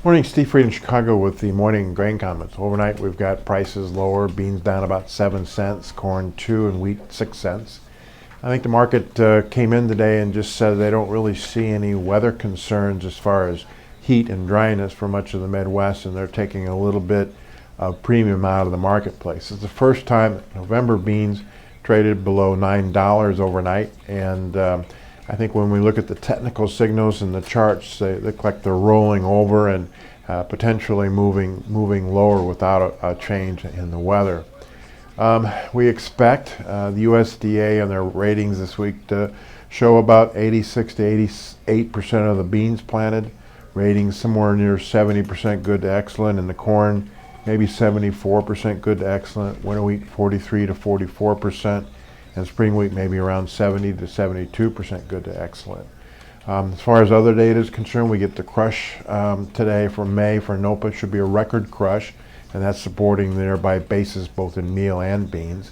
Morning, Steve Fried in Chicago with the morning grain comments. Overnight, we've got prices lower, beans down about 7 cents, corn 2, and wheat 6 cents. I think the market came in today and just said they don't really see any weather concerns as far as heat and dryness for much of the Midwest, and they're taking a little bit of premium out of the marketplace. It's the first time that November beans traded below $9 overnight, and I think when we look at the technical signals and the charts, they look like they're rolling over and potentially moving lower without a change in the weather. We expect the USDA and their ratings this week to show about 86 to 88% of the beans planted, ratings somewhere near 70% good to excellent, and the corn maybe 74% good to excellent, winter wheat 43 to 44%, and spring wheat maybe around 70 to 72% good to excellent. As far as other data is concerned, we get the crush today for May for NOPA. Should be a record crush, and that's supporting thereby basis both in meal and beans.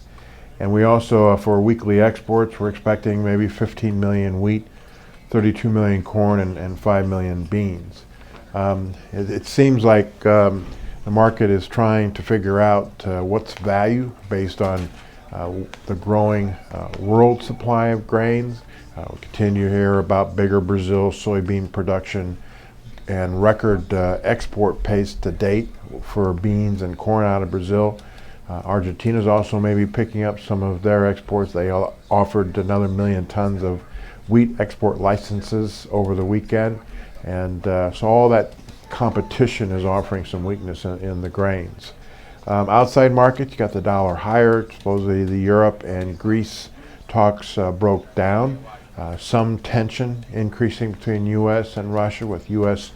And we also, for weekly exports, we're expecting maybe 15 million wheat, 32 million corn, and 5 million beans. It seems like the market is trying to figure out what's value based on the growing world supply of grains. We continue to hear about bigger Brazil soybean production and record export pace to date for beans and corn out of Brazil. Argentina's also maybe picking up some of their exports. They offered another 1 million tons of wheat export licenses over the weekend, and so all that competition is offering some weakness in the grains. Outside markets, you got the dollar higher. Supposedly the Europe and Greece talks broke down. Some tension increasing between U.S. and Russia, with U.S.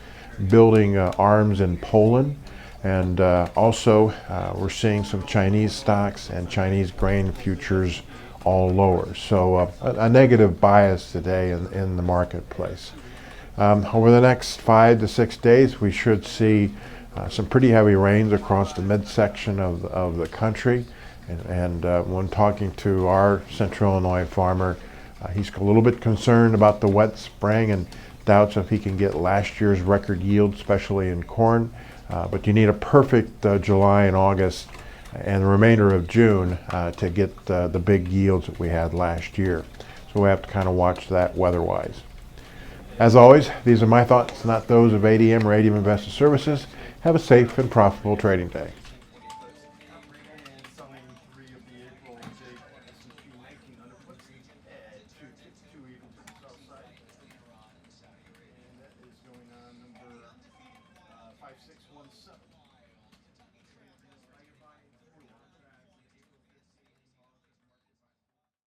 building arms in Poland. And also we're seeing some Chinese stocks and Chinese grain futures all lower. So a negative bias today in the marketplace. Over the next 5 to 6 days, we should see some pretty heavy rains across the midsection of the country. And when talking to our Central Illinois farmer, he's a little bit concerned about the wet spring and doubts if he can get last year's record yield, especially in corn. But you need a perfect July and August and the remainder of June to get the big yields that we had last year. So we have to kind of watch that weather-wise. As always, these are my thoughts, not those of ADM or ADM Investor Services. Have a safe and profitable trading day. And that is going on number 5617.